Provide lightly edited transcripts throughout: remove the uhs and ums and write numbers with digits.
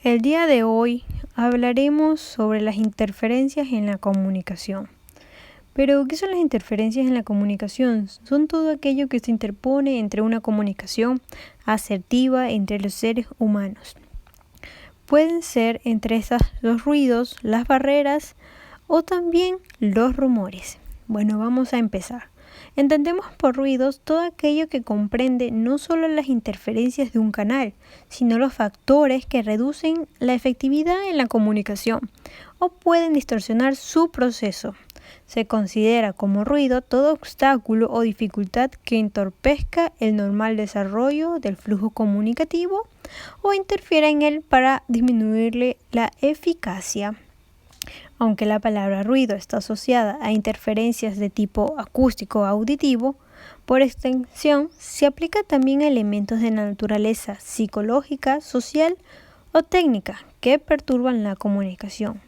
El día de hoy hablaremos sobre las interferencias en la comunicación. Pero, ¿qué son las interferencias en la comunicación? Son todo aquello que se interpone entre una comunicación asertiva entre los seres humanos. Pueden ser entre estas los ruidos, las barreras o también los rumores. Bueno, vamos a empezar. Entendemos por ruidos todo aquello que comprende no solo las interferencias de un canal, sino los factores que reducen la efectividad en la comunicación o pueden distorsionar su proceso. Se considera como ruido todo obstáculo o dificultad que entorpezca el normal desarrollo del flujo comunicativo o interfiera en él para disminuirle la eficacia. Aunque la palabra ruido está asociada a interferencias de tipo acústico o auditivo, por extensión se aplica también a elementos de naturaleza psicológica, social o técnica que perturban la comunicación.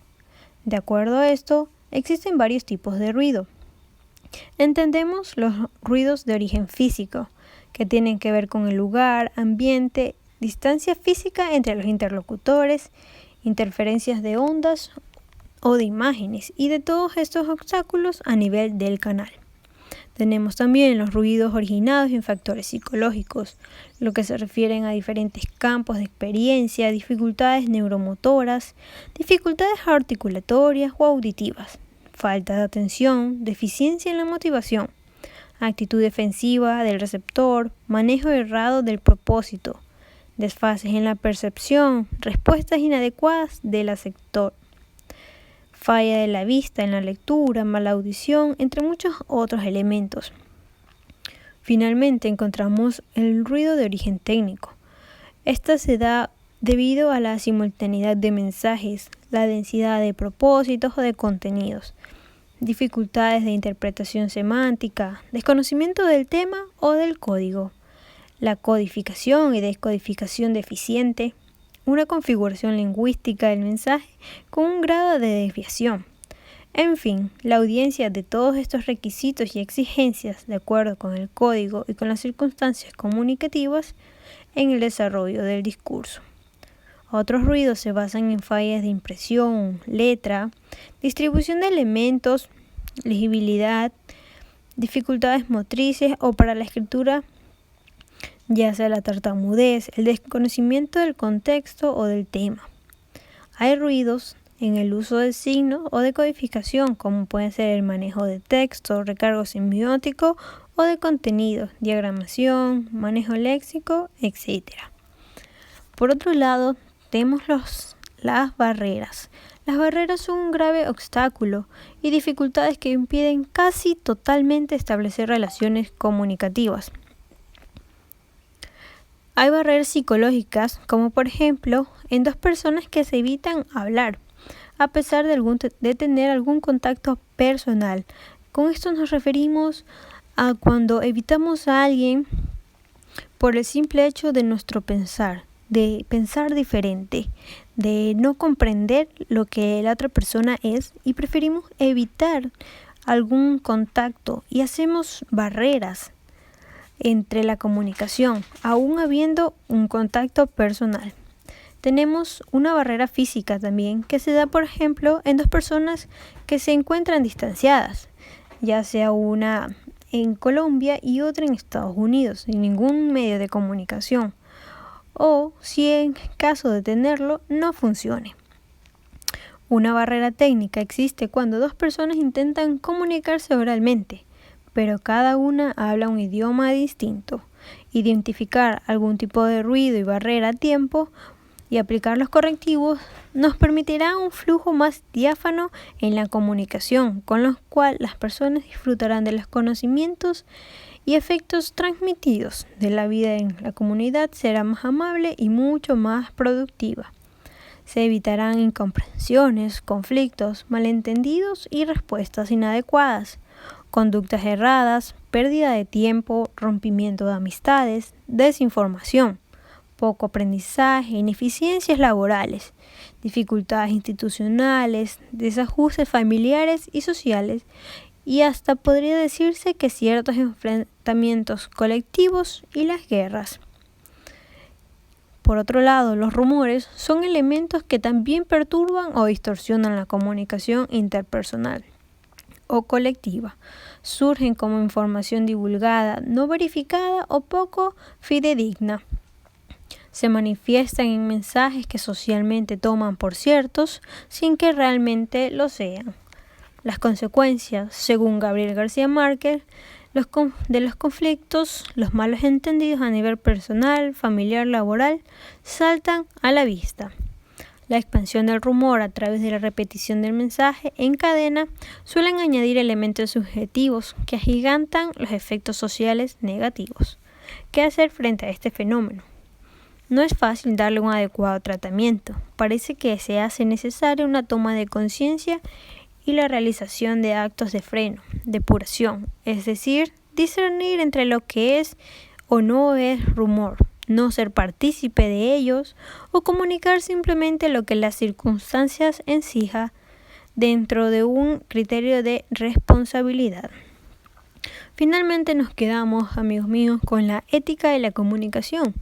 De acuerdo a esto, existen varios tipos de ruido. Entendemos los ruidos de origen físico, que tienen que ver con el lugar, ambiente, distancia física entre los interlocutores, interferencias de ondas o de imágenes y de todos estos obstáculos a nivel del canal. Tenemos también los ruidos originados en factores psicológicos, lo que se refieren a diferentes campos de experiencia, dificultades neuromotoras, dificultades articulatorias o auditivas, falta de atención, deficiencia en la motivación, actitud defensiva del receptor, manejo errado del propósito, desfases en la percepción, respuestas inadecuadas del aceptor, falla de la vista en la lectura, mala audición, entre muchos otros elementos. Finalmente encontramos el ruido de origen técnico. Esta se da debido a la simultaneidad de mensajes, la densidad de propósitos o de contenidos, dificultades de interpretación semántica, desconocimiento del tema o del código, la codificación y descodificación deficiente, una configuración lingüística del mensaje con un grado de desviación. En fin, la audiencia de todos estos requisitos y exigencias de acuerdo con el código y con las circunstancias comunicativas en el desarrollo del discurso. Otros ruidos se basan en fallas de impresión, letra, distribución de elementos, legibilidad, dificultades motrices o para la escritura, ya sea la tartamudez, el desconocimiento del contexto o del tema. Hay ruidos en el uso de signos o de codificación, como puede ser el manejo de texto, recargo semiótico o de contenidos, diagramación, manejo léxico, etc. Por otro lado, tenemos las barreras. Las barreras son un grave obstáculo y dificultades que impiden casi totalmente establecer relaciones comunicativas. Hay barreras psicológicas, como por ejemplo, en dos personas que se evitan hablar, a pesar de tener algún contacto personal. Con esto nos referimos a cuando evitamos a alguien por el simple hecho de nuestro pensar, de pensar diferente, de no comprender lo que la otra persona es y preferimos evitar algún contacto y hacemos barreras entre la comunicación, aún habiendo un contacto personal. Tenemos una barrera física también que se da, por ejemplo, en dos personas que se encuentran distanciadas, ya sea una en Colombia y otra en Estados Unidos, sin ningún medio de comunicación, o si en caso de tenerlo no funcione. Una barrera técnica existe cuando dos personas intentan comunicarse oralmente, pero cada una habla un idioma distinto. Identificar algún tipo de ruido y barrera a tiempo y aplicar los correctivos nos permitirá un flujo más diáfano en la comunicación, con lo cual las personas disfrutarán de los conocimientos y efectos transmitidos de la vida en la comunidad será más amable y mucho más productiva. Se evitarán incomprensiones, conflictos, malentendidos y respuestas inadecuadas, conductas erradas, pérdida de tiempo, rompimiento de amistades, desinformación, poco aprendizaje, ineficiencias laborales, dificultades institucionales, desajustes familiares y sociales, y hasta podría decirse que ciertos enfrentamientos colectivos y las guerras. Por otro lado, los rumores son elementos que también perturban o distorsionan la comunicación interpersonal o colectiva. Surgen como información divulgada, no verificada o poco fidedigna. Se manifiestan en mensajes que socialmente toman por ciertos sin que realmente lo sean. Las consecuencias, según Gabriel García Márquez, de los conflictos, los malos entendidos a nivel personal, familiar, laboral, saltan a la vista. La expansión del rumor a través de la repetición del mensaje en cadena suelen añadir elementos subjetivos que agigantan los efectos sociales negativos. ¿Qué hacer frente a este fenómeno? No es fácil darle un adecuado tratamiento. Parece que se hace necesaria una toma de conciencia y la realización de actos de freno, depuración, es decir, discernir entre lo que es o no es rumor, no ser partícipe de ellos o comunicar simplemente lo que las circunstancias exijan dentro de un criterio de responsabilidad. Finalmente nos quedamos, amigos míos, con la ética de la comunicación.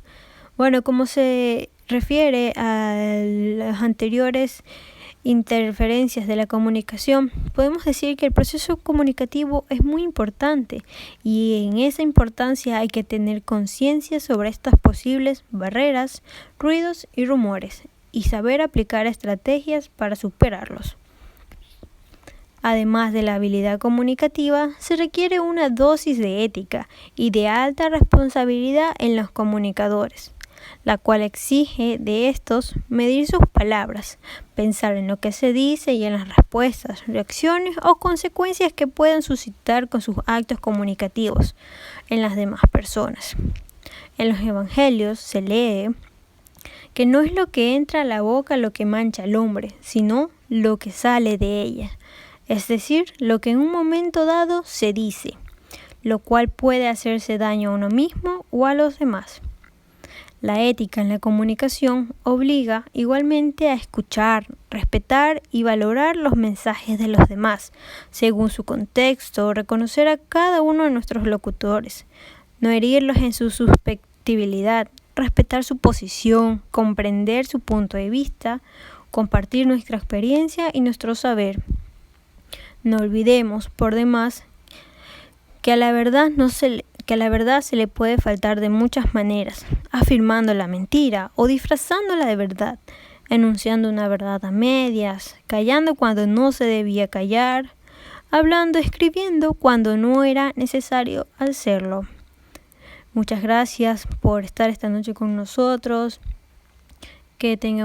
Bueno, como se refiere a las anteriores interferencias de la comunicación, podemos decir que el proceso comunicativo es muy importante y en esa importancia hay que tener conciencia sobre estas posibles barreras, ruidos y rumores y saber aplicar estrategias para superarlos. Además de la habilidad comunicativa, se requiere una dosis de ética y de alta responsabilidad en los comunicadores, la cual exige de estos medir sus palabras, pensar en lo que se dice y en las respuestas, reacciones o consecuencias que puedan suscitar con sus actos comunicativos en las demás personas. En los evangelios se lee que no es lo que entra a la boca lo que mancha al hombre, sino lo que sale de ella, es decir, lo que en un momento dado se dice, lo cual puede hacerse daño a uno mismo o a los demás. La ética en la comunicación obliga igualmente a escuchar, respetar y valorar los mensajes de los demás, según su contexto, reconocer a cada uno de nuestros locutores, no herirlos en su susceptibilidad, respetar su posición, comprender su punto de vista, compartir nuestra experiencia y nuestro saber. No olvidemos, por demás, que a la verdad se le puede faltar de muchas maneras, afirmando la mentira o disfrazándola de verdad, enunciando una verdad a medias, callando cuando no se debía callar, hablando, escribiendo cuando no era necesario hacerlo. Muchas gracias por estar esta noche con nosotros. Que tengan